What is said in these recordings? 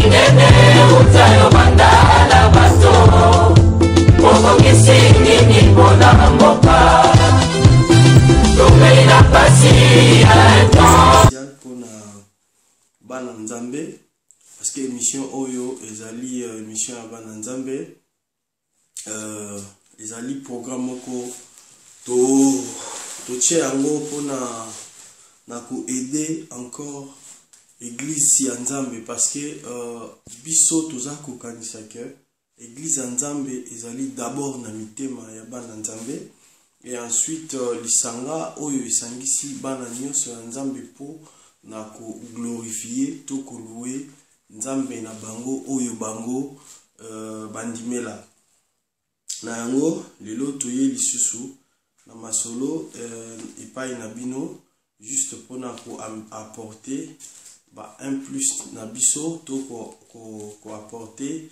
minene utayo mandala bato mokongisi nini mpona mboka topeli na pasi ya temps mpona bana nzambe parce que émission oyo ezali émission ya bana nzambe ezali programme moko totie yango mpona na koaider encore église ya nzambe parce que biso toza kokanisa ke église ya nzambe ezali d'abord na mitema ya bana nzambe et ensuite lisanga oyo esangisi bana nyonso ya nzambe po na ko glorifier to ko louer nzambe na bango oyo bango bandimela na yango lelo toye lisusu na masolo epai na bino juste pona ko apporter ba un plus na biso to ko apporter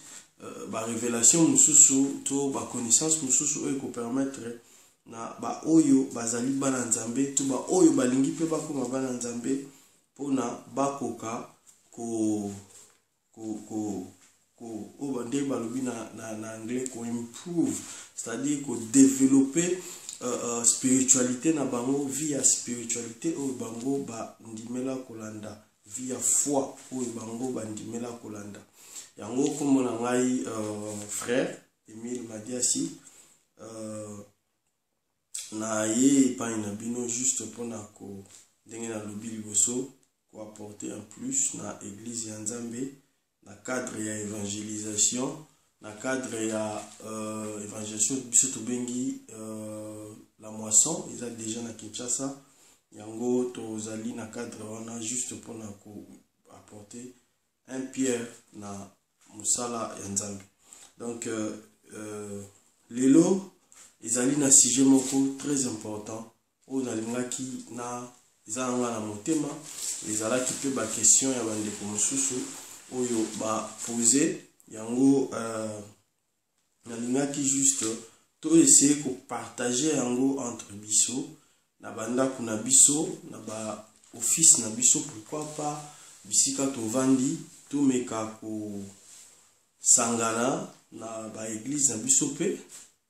ba révélation mususu to ba connaissance mususu oyo ko permettre na ba oyo bazali bana nzambe to ba oyo balingi pe bakoma bana nzambe pona bakoka ko nde balobi na anglais ko improve, c'est-à-dire ko développer spiritualité na bango via spiritualité oyo bango ba ndimela kolanda via foi oyo bango ba ndimela kolanda yango kombo na ngai frère Emile Madiasi na ye pa na bino juste pona ko ndenge na lobi liboso ko apporter un plus na église ya Nzambe na cadre ya évangélisation na cadre ya évangélisation biso to bengi la moisson ils a déjà na Kinshasa yango tozali na cadre wana juste pona ko apporter un pierre na musala ya Nzambe. Donc lelo ezali na sujet moko très important oyo nalingaki na ezanga na motema ezalaki pe ba question ya bandeko mosusu oyo ba poser yango nalingaki juste to essayer ko partager yango entre biso na banda kuna biso na ba office na biso pourquoi pas bisika to vandi to meka ko sangana na ba église na biso pe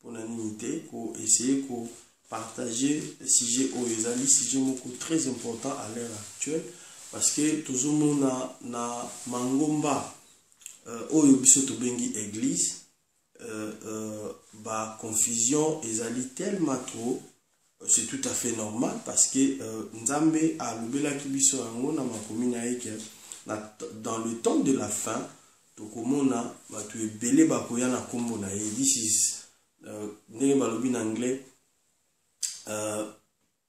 pona nité ko essayer ko partager sujet oyo ezali sujet moko très important à l'heure actuelle parce que tozomona na mangomba oyo biso to bengi église ba confusion ezali tellement trop, c'est tout à fait normal parce que Nzambe a lobelaki biso yango na makomi na yeke dans le temps de la fin tokomona batu ebele bakoya na kombo na ye. This is ndenge balobi na anglais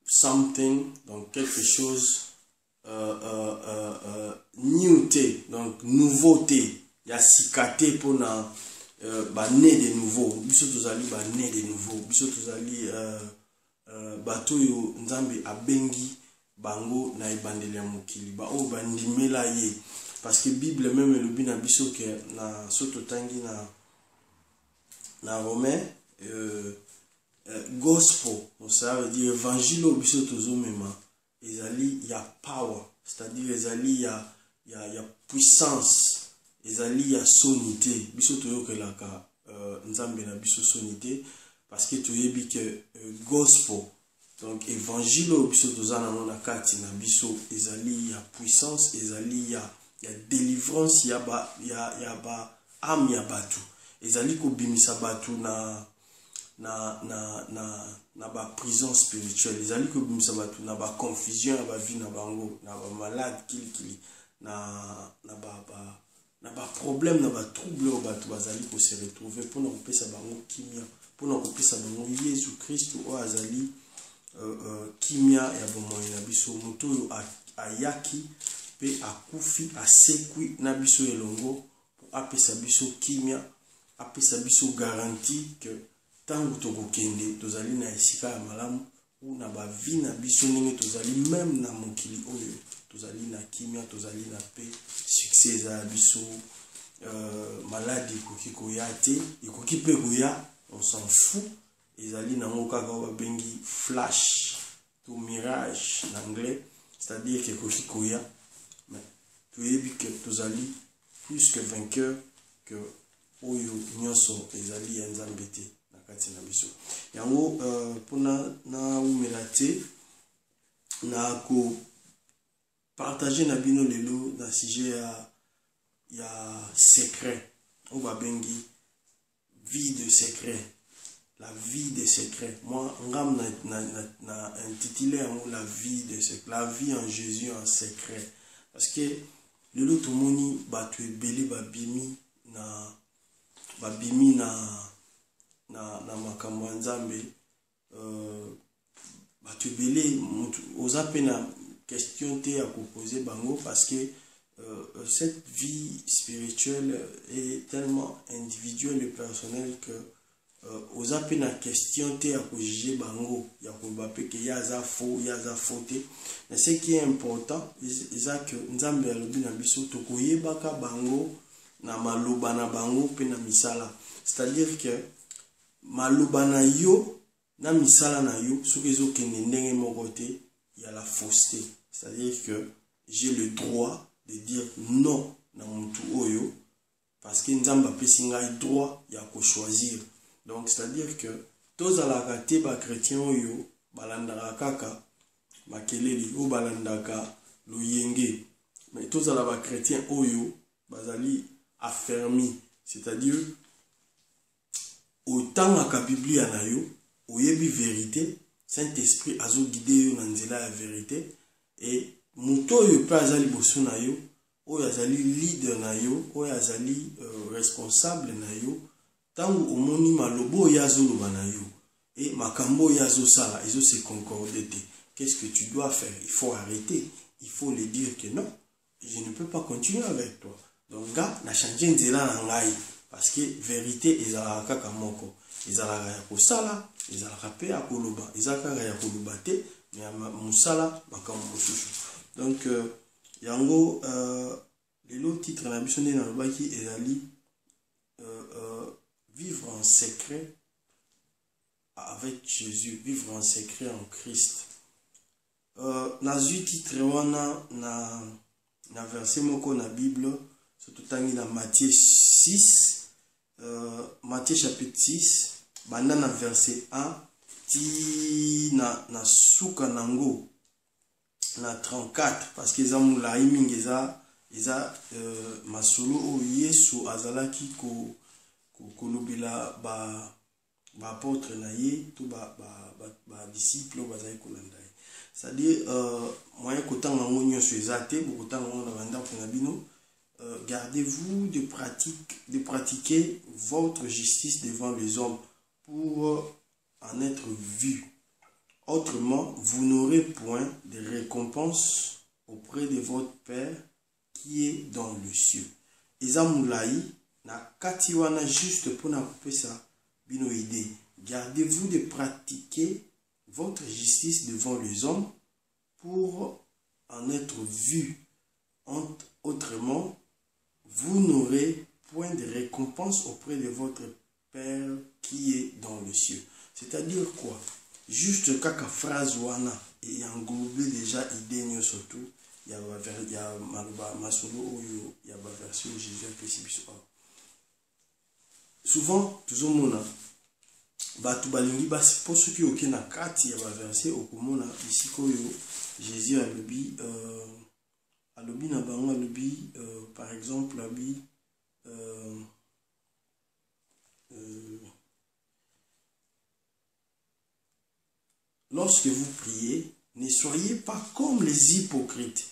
something, donc quelque chose newté, donc nouveauté ya sikate pona né de nouveau biso tozali né de nouveau biso tozali bato yo Nzambe abengi bango na ebandeli ya mokili ba oyo bandimela ye parce que Bible même elobi na biso ke na soto tangi na Romain gospel, ça veut dire évangile au biso tozomema ezali ya power, c'est-à-dire ezali ya puissance, ezali ya sonité biso toyokelaka Nzambe na biso sonité parce que toyebi que gospel donc évangile au biso tozana na kati na biso ezali ya puissance, ezali ya délivrance ya ba âme ya batu ezali ko bimisa batu na ba prison spirituelle ezali ko bimisa batu na ba confusion ya ba vie na bango na ba malade kili na ba problème na ba trouble au batu bazali ko se retrouver pour na kopesa bango kimia pour na kopesa bango Jésus Christ o azali kimia ya bomoi na biso moto ayaki pe akufi asekwi na biso elongo pour apesa biso kimia apesa biso garantie que tango tokokende tozali na esika ya malamu ou na ba vie na biso ndenge tozali même na mokili oyo tozali na kimia tozali na pe succès za biso maladie koki koya te ekoki pe koya on s'en fout ezali na moka ka bengi flash to mirage en anglais, c'est-à-dire que koki koya mais toyebi que tozali plus que vainqueur que oyo nyonso ezali ya nzambe te na kati na biso. Yango pona na umela te na ko partager na bino lelo na sujet ya secret. On va bengi vie de secret. La vie des secrets. Moi, ngam na intitulé la vie de secret. La vie en Jésus en secret. Parce que lelo tout moni batu ebele babimi na makambo ya Nzambe. Batu ebele oza pe na question te à poser bango parce que cette vie spirituelle est tellement individuelle et personnelle que oza pe na question te à juger bango ya ko bape que yaza faux yaza fauté. Mais ce qui est important c'est que Nzambe alobi na biso to koyebaka bango na maloba na bango pe na misala. C'est-à-dire que maloba na yo na misala na yo soki ezokende ndenge moko te, il y a la fausseté. C'est-à-dire que j'ai le droit de dire non na mutu oyo parce que Nzambe apesi ngai droit ya ko choisir. Donc c'est-à-dire que tozalaka te ba chrétien oyo balandaka kaka makeleli o balandaka loyenge, mais tozala ba chrétien oyo bazali affermi, c'est-à-dire autant ka Biblia na yo oyebi vérité, Saint-Esprit azo guider yo na nzela ya vérité, et muto oyo pe azali boso na yo oyo azali leader na yo oyo azali responsable na yo tango omoni malobo yazo loba na yo et makambo yazo sala ezo se concorder te. Qu'est-ce que tu dois faire? Il faut arrêter, il faut le dire que non, je ne peux pas continuer avec toi. Donc ga na changer nzela na ngai parce que vérité ezalaka kaka moko, ezalaka ya kosala, ezalaka pe ya koloba, ezalaka ya koloba te mais musala makambo mosusu. Donc yango lelo titre na biso nde na lobaki ezali vivre en secret avec Jésus, vivre en secret en Christ. Nazui titre wana na verset moko na Bible, surtout tangi na Matthieu 6, Matthieu chapitre 6, banda na verset 1 ti na suka nango na 34, parce que zamula imingi eza masolo o Yesu azalaki ko kolobela ba apôtre na ye to ba disciple bazali kolanda. C'est-à-dire moyen kotanga ngo nyonso ezate bokotanga ngo na banda ko na bino. Gardez-vous de pratiquer votre justice devant les hommes pour en être vu. Autrement, vous n'aurez point de récompense auprès de votre Père qui est dans le cieux. Ezamulai na katiwana juste pour na couper ça bino idée. Gardez-vous de pratiquer votre justice devant les hommes pour en être vu. Autrement, vous n'aurez point de récompense auprès de votre Père qui est dans le cieux. C'est-à-dire quoi? Juste kaka phrase wana et englober déjà idée surtout. Il y a masolo oyo il y a version Jésus apesi biso. Souvent toujours mona batu balingi basi pour ceux qui oké na kati ya verset okomona bisiko oyo Jésus alobi na bango alobi par exemple alobi lorsque vous priez, ne soyez pas comme les hypocrites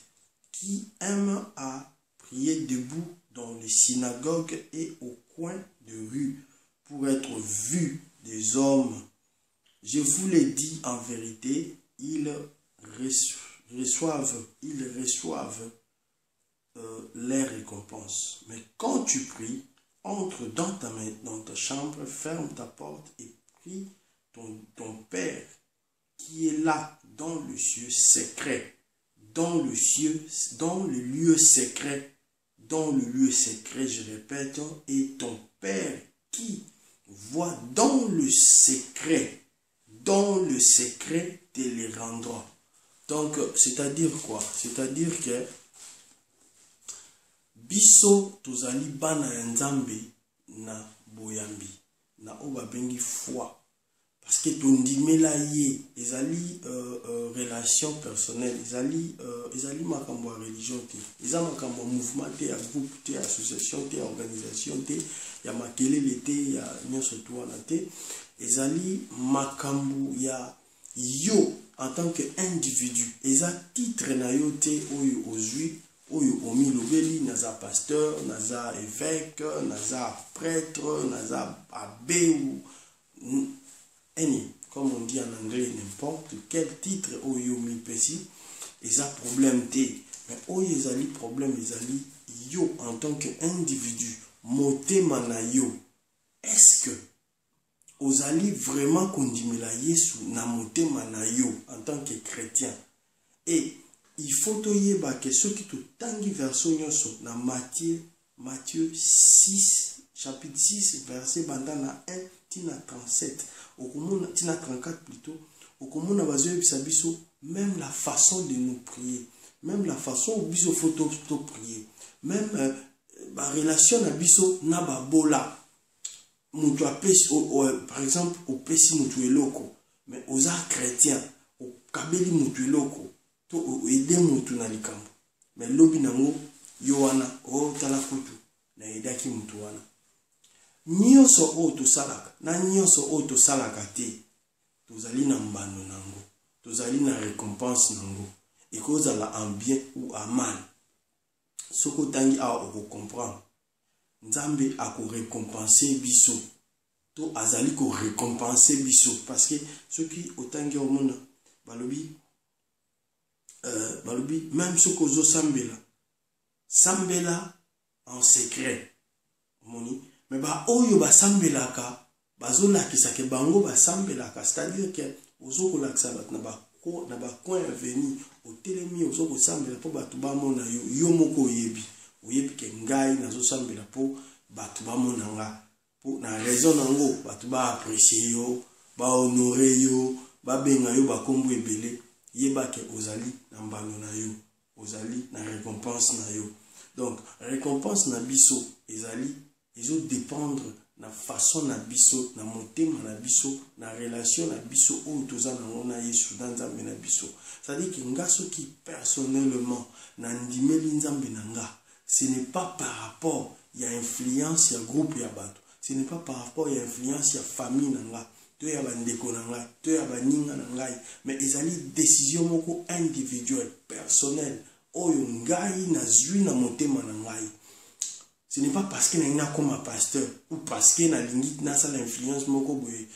qui aiment à prier debout dans les synagogues et au coin de rue pour être vus des hommes. Je vous l'ai dit en vérité, ils reçoivent les récompenses. Mais quand tu pries, entre dans ta chambre, ferme ta porte et prie ton Père qui est là dans le cieux secret, dans le lieu secret, je répète, et ton Père qui voit dans le secret te les rendra. Donc, c'est-à-dire quoi? C'est-à-dire que biso tozali bana ya nzambe na boyambi na oba bengi foi parce que tondimela ye ezali relation personnelle ezali makambo ya religion te eza makambo ya mouvement te ya groupe te ya association te ya organisation te ya makelele te ya nyonso to wana te ezali makambo ya yo en tant que individu eza titre na yo te oyo ozwi oyo omilobeli naza pasteur naza évêque naza prêtre naza abbé ou comme on dit en anglais n'importe quel titre oyo mipesi eza problème te mais oyo ezali problème ezali yo en tant que individu motema na yo est-ce que ozali vraiment kondimela Yesu na motema na yo en tant que chrétien et il faut toyeba que ceux qui totangi verso nyonso na Matthieu 6 chapitre 6 verset bandana 1 tina 37 okomona tina 34 plutôt okomona bazoyebisa biso même la façon de nous prier même la façon où biso faut prier même ba relation na biso na babola mutu apesi par exemple opesi mutu eloko mais oza chrétien okabeli mutu eloko to aider mutu na likambo mais lobi nango yo wana tala kutu na edaki mutu wana nyonso oyo tosalaka na nyonso oyo tosalaka te tozali na mbano nango tozali na récompense nango ekozala en bien ou en mal soko tangi awa okocomprendre nzambe akorécompenser biso to azali ko récompenser biso parce que ceux qui otangi omona balobi même ce que sambela en secret moni mais ba oyo ba sambelaka bazolakisa ke bango ba sambelaka c'est-à-dire que ozoko lakisa bat na ba coin venu otelemi ozoko sambela po batu ba mona yo moko oyebi ke ngai nazo sambela po batu ba mona nga po na raison nango batu ba apprécier yo ba honorer yo ba benga yo ba kombo ebele yeba ke ozali na mbano na yo ozali na récompense na yo donc récompense na biso ezali ezo dépendre na façon na biso na motema na biso na relation na biso oyo toza nango na Yesu na nzambe na biso c'est-à-dire que nga soki personnellement na ndimeli nzambe na nga ce n'est pas par rapport ya influence ya groupe ya bato ce n'est pas par rapport ya influence ya famille na nga to ya bandeko na ngai to ya baninga na ngai mais ezali décision moko individuelle personnelle oyo ngai nazwi na motema na ngai. Ce n'est pas parce que na comme un pasteur ou parce que na lingi na sa l'influence moko boye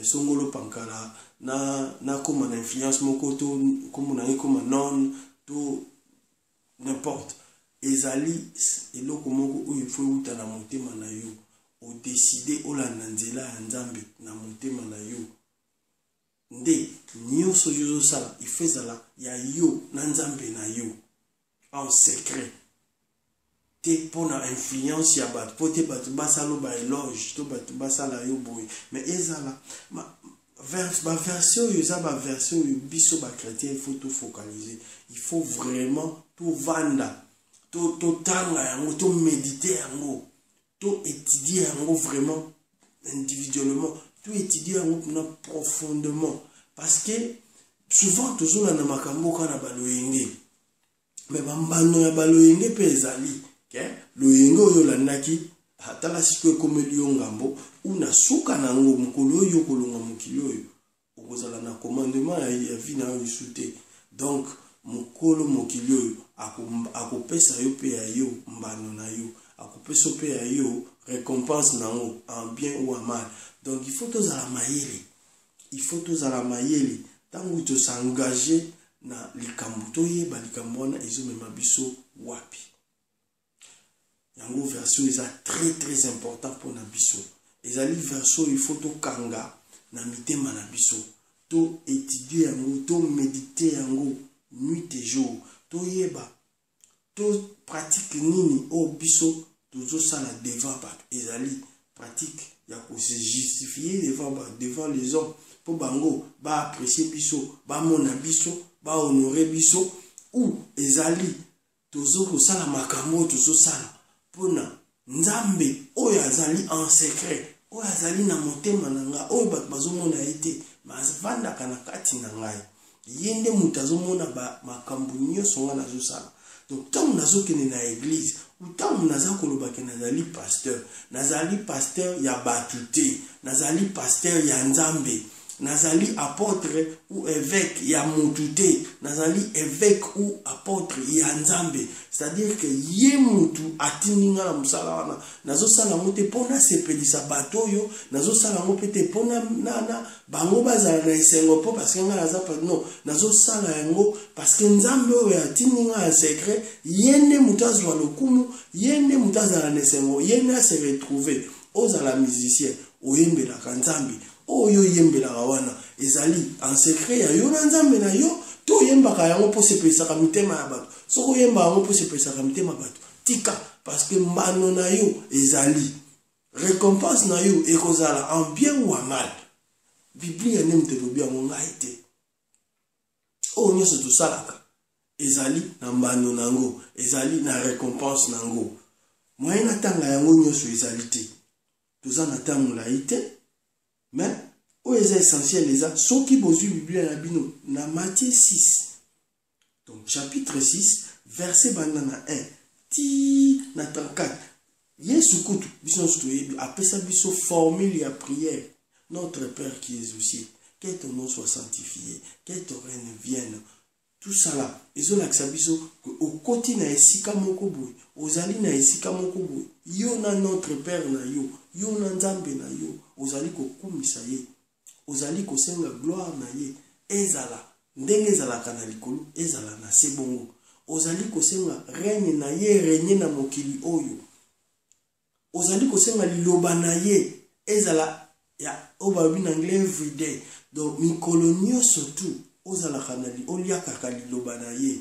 songolo pankala na comme une influence moko to comme na comme non to n'importe ezali eloko moko oyo il faut uta na motema na yo o décider olanda nzela ya nzambe na motema na yo nde nyonso yo sala ifezala ya yo na nzambe na yo en secret te pona influence ya bat pote bat basalo ba éloge to bat basala yo boy mais ezala version yo za ba version yo biso ba chrétien il faut tout focaliser il faut vraiment tout vanda to tanga yango to méditer yango to étudier yango vraiment individuellement to étudier yango profondément parce que souvent toujours na makambo kana baloyenge mais bambano ya baloyenge pe ezali loyenge oyo landaki atala siko ekomeli yo ngambo una suka nango mokolo oyo kolonga mokili oyo okozala na commandement ya vie na yo sute donc mokolo mokili oyo akopesa yo pe ya yo mbano na yo akopesa pe ya yo récompense nango en bien ou en mal donc il faut tozala mayele tango to s'engager na likambo toyeba likambo wana ezomema biso wapi. Yango version est très très important pour na biso. Ezali version il faut to kanga na mitema na biso. To étudier yango, to méditer yango nuit et jour. To yeba, to pratique nini o biso tozo sala devant ba ezali pratique ya ko se justifier devant les hommes pour bango ba apprécier biso, ba mona biso, ba honorer biso ou ezali tozo ko sala makambo tozo sala pona nzambe oyo azali en secret oyo azali na motema na nga oyo bato bazomona ete mazvandaka na kati na ngai yende mutu azomona makambo nyonso nga nazosala. Donc ntango nazokende na église ntango naza kolobake nazali pasteur ya bato te, nazali pasteur ya nzambe, nazali apôtre ou évêque ya mutu te, nazali évêque ou apôtre ya nzambe. C'est-à-dire que ye mutu atindi nga na mosala wana nazosala yango te mpona sepelisa bato oyo, nazosala yango mpe te mpona bango bazala na esengo mpo parce que nga naza non, nazosala yango parce que nzambe oyo atindi nga ya secret ye nde mutu azwa lokumu, ye nde mutu azala na esengo, ye nde ase retrouve. Ozala musicien oyembelaka nzambe oyo yembelaka wana ezali en secret ya yo na nzambe na yo, to yembaka yango mpo sepelisaka mitema ya bato. Soko yemba yango mpo sepelisaka mitema ya bato tika, parce que mbano na yo ezali récompense na yo ekozala en bien ou en mal. Biblia nde mtelobi yango ngai te. Oyo nyonso tosalaka ezali na mbano nango, ezali na récompense nango. Moyen na tanga yango nyonso ezali te. Toza na tanga molai te, mais oyo eza essentiel eza soki bozwi Biblia na bino na Matthieu 6. Donc chapitre 6 verset banana 1 ti na 34. Yesu kutu biso nyonso toyebi apesa biso formule ya prière. Notre Père qui es aux cieux, que ton nom soit sanctifié, que ton règne vienne. Tout ça là, ezolakisa biso okoti na esika moko boye, ozali na esika moko boye, yo na notre Père na yo, yo na nzambe na yo, ozali kokumisa ye, ozali kosenga gloire na ye, ezala ndenge ezalaka na likolo, ezala na se bongo, ozali kosenga règne na ye, règne na mokili oyo, ozali kosenga liloba na ye, ezala ya obabi na anglais everyday. Donc mikolo nyonso tu ozala kanali olia kaka liloba na ye.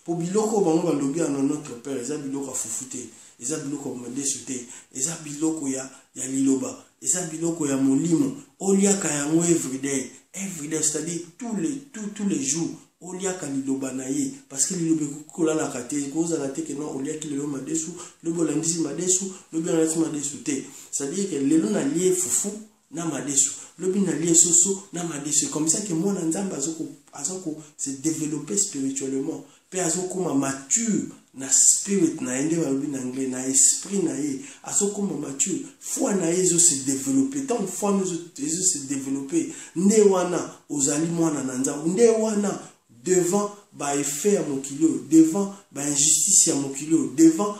Po biloko bango balobi na notre Père eza biloko fufute, eza biloko madesu te, eza biloko ya liloba, eza biloko ya molimo, olia ka yango everyday, c'est-à-dire tous les jours olia ka liloba na ye, parce que liloba kola na kate koza la te que non olia ki lelo madesu, lobo landisi madesu, lobo landisi madesu te. C'est-à-dire que lelo na lie fufu na madesu, lobi na lie soso na madesu. Comme ça que mon nzamba azoko se développer spirituellement, pe azoko ma mature na spirit na ende lobi na anglais na esprit na ye, azoko ma mature foi na ye zo se développer. Tant foi nous se développer nde wana ozali mwana na nzamba, nde wana devant ba effet ya mokilo, devant ba injustice ya mokilo, devant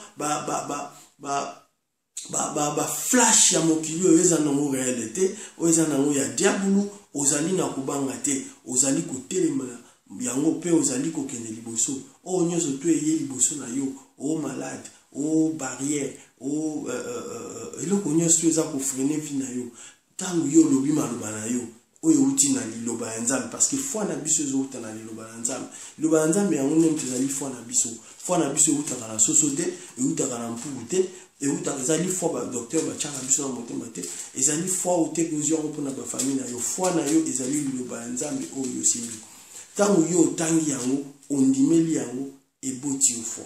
flash ya mokili oyo eza nango réalité, oyo eza nango ya diabulu, ozali na kubanga te, ozali kotelema yango pe ozali kokende liboso. Oyo nyonso to eye liboso na yo, o malade, o barrière, o eloko nyonso eza kofrene vi na yo. Tango yo lobi maloba na yo oyo uti na liloba ya nzambe, parce que foi na biso ezouta na liloba ya nzambe. Liloba ya nzambe yango nde tozali foi na biso. Foi na biso eutaka na soso te, eutaka na mpuku te, eutaka ezali foi ba docteur batiaka biso na motema te, ezali foi ote kozwa yango mpona bafamille na yo. Foi na yo ezali liloba ya nzambe oyo yosimbi. Tango yo otangi yango ondimeli yango eboti yo foi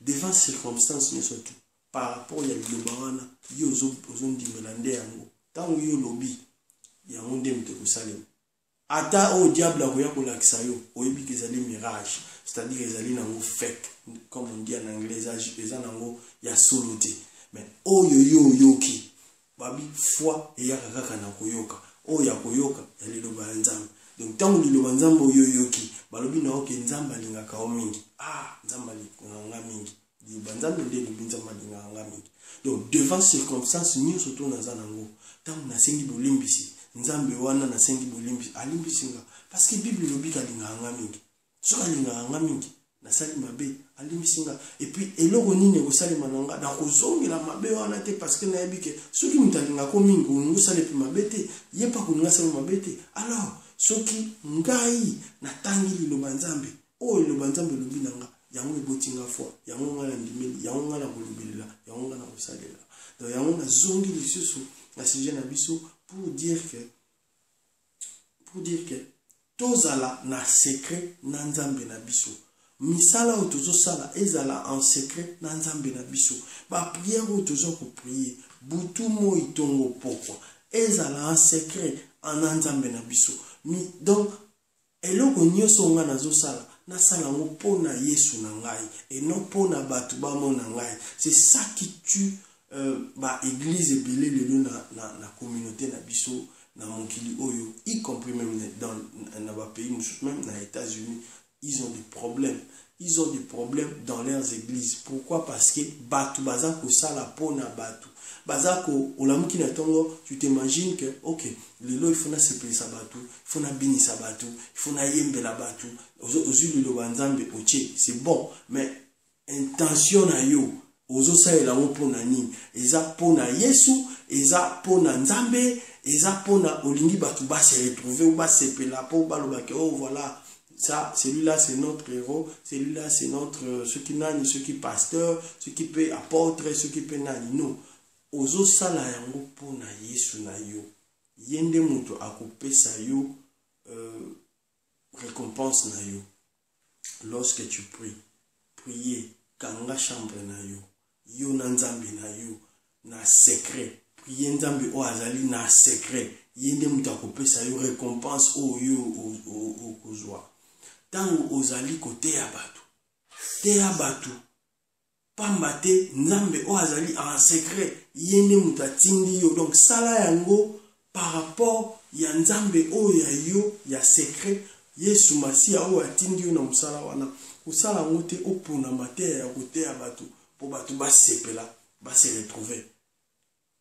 devant circonstance nyonso tu par rapport ya liloba wana yo ozondimela nde yango. Tango yo lobi yango nde mte kosalema ata o diable akoya kolakisa yo oyebi ke ezali mirage, c'est-à-dire ezali nango fake comme on dit en anglais, eza nango ya solo te. Mais oyo yo yoki babi foi eyaka kaka na koyoka, oyo ya koyoka ya liloba ya nzambe. Donc tango liloba nzambe oyo yoki balobi na oke nzambe alingaka o mingi, nzambe alingaka mingi, liloba nzambe nde lobi nzambe alingaka mingi. Donc devant circonstances nyonso to naza nango, tango nasengi bolimbisi nzambe wana nasengi bolimbisi alimbisi nga, parce que Bible lobi kalingaka mingi. Soka alingaka mingi nasali mabe alimbisi nga, et puis eloko nini ekosalema na nga na kozongela mabe wana te, parce que nayebi ke soki mutu alingaka mingi ngosala epi mabe te, ye pa kolinga sala mabe te. Alors soki ngai natangi liloba nzambe oyo liloba nzambe lobi na nga, yango ebotinga foi, yango nga na ndimeli, yango nga na kolobelela, yango nga na kosalela. Donc yango nazongi lisusu na sujet na biso pour dire que tozala na secret na nzambe na biso. misala oyo tozosala ezala en secret na nzambe na biso. Bapriere oyo toza koprie butu moi ntongo pokwa ezala en secret na nzambe na biso. Donc eloko nyonso nga nazosala nasala yango mpo na Yesu na ngai et non mpo na bato bamona ngai. C'est ça qui tue église ebele lelo na communauté na biso na mokili oyo, y compris même dans les pays musulmans, même dans les États-Unis. Ils ont des problèmes. Ils ont des problèmes dans leurs églises. Pourquoi? Parce que batu bazako sala pona batu. Bazako olamuki na tongo, tu t'imagines que OK, lelo il faut na sepeli sa batu, il faut na bini sa batu, il faut na yembe la batu. Ozu lelo banzambe oche, c'est bon, mais intention na yo ozo sa ela mo pona nini? Eza pona Yesu, eza pona nzambe, eza pona olingi batu ba se retrouver ou ba sepela po ba loba ke oh voilà. Ça, celui-là, c'est notre héros. Celui-là, c'est notre... ce qui nani, ce qui pasteur, ce qui peut apôtre, ce qui peut nani. Non. Ozo sala yango po na Yesu na yo. Yende muto akopesa yo récompense na yo. Lorsque tu pries, prier, kanga chambre na yo. Yo na nzambe na yo. Na secret. Prier nzambe o azali na secret. Yende muto akopesa yo récompense o yo o kozwa. Tango ozali kote ya batu. Te ya batu. Pamba te nzambe o azali en secret. Yende muta tindi yo. Donc sala yango par rapport ya nzambe o ya yo ya secret. Yesu Masia o atindi yo na musala wana. Usala ngote opona mate ya kote ya batu. Po batu ba sepela. Ba se retrouver.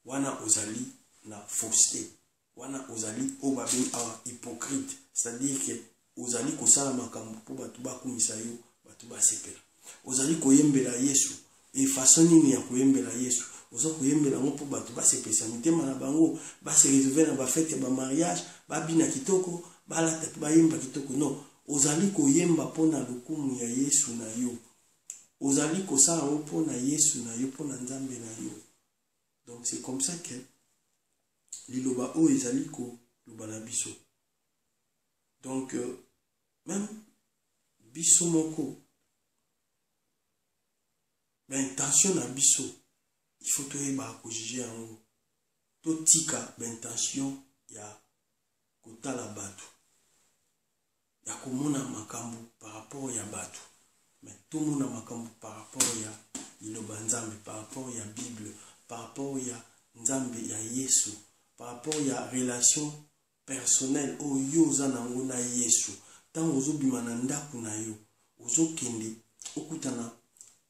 Wana ozali na fausseté. Wana ozali o babi hypocrite. C'est-à-dire que ozali kosala makambo po batu bakumisa yo batu basepela. Ozali koyembela Yesu e façon nini ya koyembela Yesu? Oza koyembela ngo po batu basepesa mitema na bango base retrouver na ba fête ba mariage babina kitoko balata bayemba kitoko. Non, ozali koyemba po na lokumu ya Yesu na yo. Ozali kosala ngo po na Yesu na yo, po na nzambe na yo. Donc c'est comme ça que liloba o ezali ko loba na biso. Donc même biso moko l'intention na biso il faut toyeba ko juger yango. To tika l'intention ya kotala batu ya komona makambo par rapport ya batu, mais tout mona makambo par rapport ya liloba nzambe, par rapport ya Bible, par rapport ya nzambe ya Yesu, par rapport ya relation personnelle o yo za nango na Yesu. Tango ozobima na ndaku na yo ozokende okutana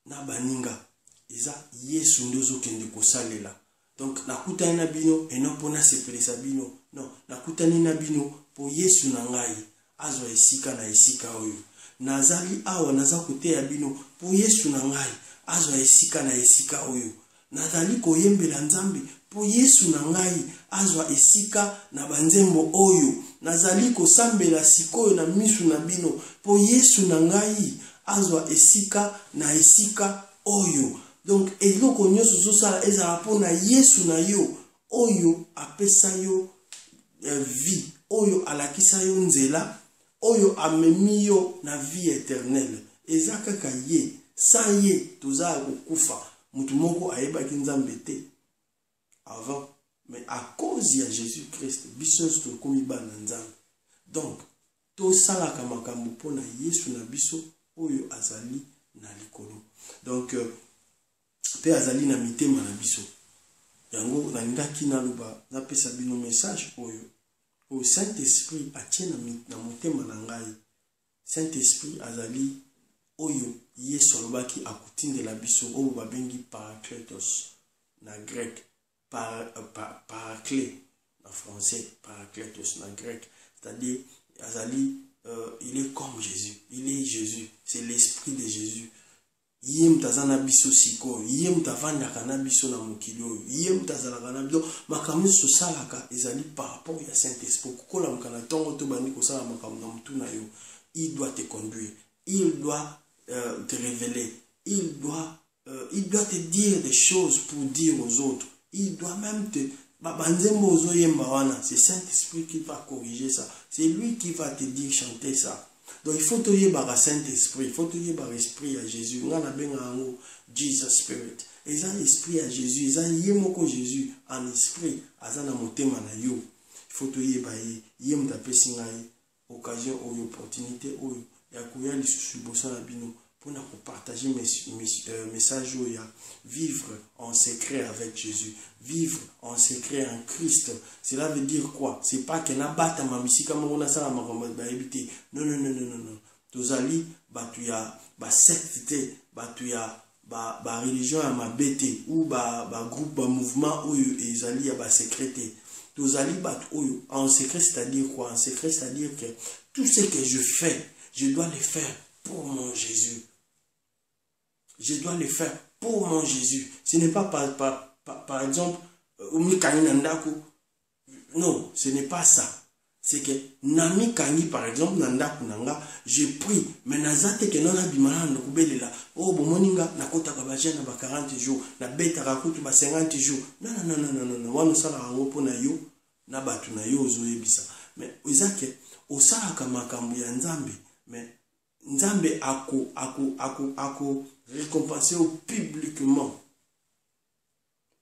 na baninga eza Yesu nde ozokende kosalela. Donc nakutani na bino eno pona sepelisa bino. Non, nakutani na bino po Yesu na ngai azwa esika na esika oyo. Nazali awa naza koteya bino po Yesu na ngai azwa esika na esika oyo. Nazali koyembela nzambe po Yesu na ngai azwa esika na banzembo oyo. Nazali kosambela sikoyo na misu na bino po Yesu na ngai azwa esika na esika oyo. Donc eloko nyonso zosala ezala po na Yesu na yo oyo apesa yo vie, oyo alakisa yo nzela, oyo amemi yo na vie éternelle. Eza kaka ye, sans ye toza kokufa. Mutu moko ayebaki nzambe te avant, mais à cause de Jésus-Christ biso to komi bana nzambe. Donc to sala ka makambo pona Yesu na biso oyo azali na likolo. Donc pe azali na mitema na biso. Yango na ndaki na luba na pesa bino message oyo au Saint-Esprit atie na motema na ngai. Saint-Esprit azali oyo Yesu alobaki akutindela biso oyo babengi parakletos na grec, paraclet en français, parakletos na grec, c'est-à-dire azali il est comme Jésus, il est Jésus, c'est l'esprit de Jésus. Yem tazana biso siko, yem tavandaka na biso na mokili oyo, yem tazalaka na biso makambo so salaka ezali par rapport ya Saint-Esprit. Kokola mkana tongo to bandi ko sala makambo na mtu na yo, il doit te conduire, il doit te révéler, il doit te dire des choses pour dire aux autres, il doit même te c'est Saint-Esprit qui va corriger ça, c'est lui qui va te dire chanter ça. Donc il faut toyer par Saint-Esprit, il faut toyer par l'Esprit à Jésus. On a bien un mot, Jesus Spirit. Et ça, l'Esprit à Jésus, ça, y est Jésus en esprit, à ça, dans mon thème, il faut toyer par y est tapé occasion ou opportunité ou il y a couillard les sous-bossons à bino pour nous partager mes messages où il y a vivre en secret avec Jésus, vivre en secret en Christ. Cela veut dire quoi? C'est pas que n'a pas ta mamie comme on a ça à ma habité. Non. Tous ali, tu y a secte, tu y a religion à ma bête ou groupe, mouvement où ils allaient à secréter. Tous ali, en secret, c'est-à-dire quoi? En secret, c'est-à-dire que tout ce que je fais, je dois le faire pour mon Jésus. Je dois le faire pour mon Jésus. Ce n'est pas par exemple, non, ce n'est pas ça. C'est que Nami Kangi, par exemple, Nandaku Nanga, je prie, mais Nazate que non abimana na kubelela. Oh, bomoninga, na kota kabaja na 40 jours, na beta rakutu ba 50 jours. Non. Wanu sala rangopo na yo, na batu na yo ozoyebisa. Mais uzake, osala kamakambu ya Nzambe, mais Nzambe ako récompensé publiquement.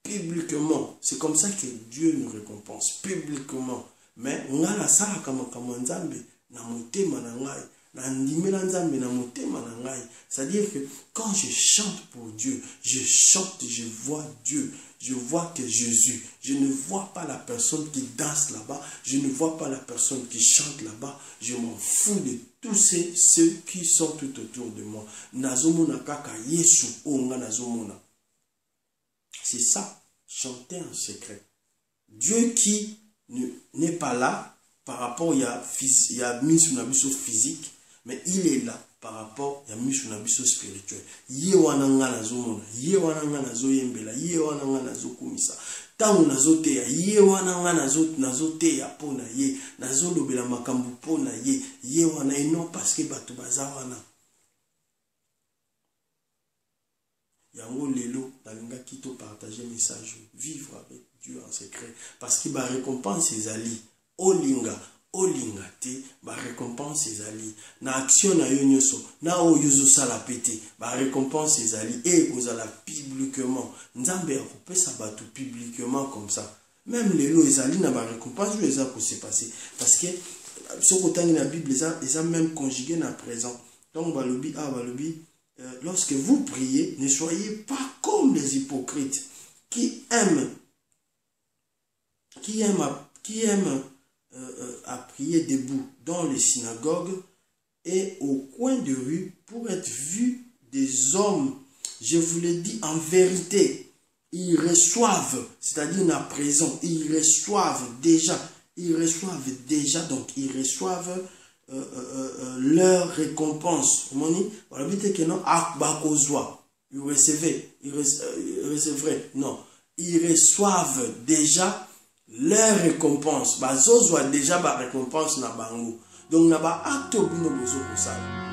Publiquement. C'est comme ça que Dieu nous récompense, publiquement. Mais on a la sala comme Nzambe na motema na ngai, na ndimela Nzambe na motema na ngai. C'est-à-dire que quand je chante pour Dieu, je chante, je vois Dieu. Je vois que Jésus, je ne vois pas la personne qui danse là-bas, je ne vois pas la personne qui chante là-bas, je m'en fous de tous ceux qui sont tout autour de moi. Nazomona kaka Yesu onga nazomona. C'est ça, chanter en secret. Dieu qui n'est pas là par rapport il y a mis sur l'abysse physique, mais il est là par rapport à mission abisso spirituel. Ye wananga nazomona, ye wananga nazoyembela, ye wananga nazokumisa. Tangu nazoteya, ye wananga nazoteya pona ye, nazolobela makambu pona ye, ye wana et non parce que batu baza wana. Yango lelo nalinga kito partager message, vivre avec Dieu en secret parce qu'il va récompense ses alliés. Olinga te ba récompense ses alliés na action na yo nyoso na oyozo sala pété ba récompense ses alliés et kozala publiquement Nzambe akopesa batu publiquement comme ça même les lois les alliés na ba récompense les a ko se passer parce que ce côté dans la Bible les a même conjugué na présent donc balobi lorsque vous priez ne soyez pas comme les hypocrites qui aiment à prier debout dans les synagogues et au coin de rue pour être vus des hommes. Je vous le dis en vérité, ils reçoivent, c'est-à-dire à présent, ils reçoivent déjà, donc ils reçoivent leur récompense. Ils reçoivent déjà leur récompense. Bazo soit déjà ba récompense na bango. Donc na ba acte bino bozo kosala.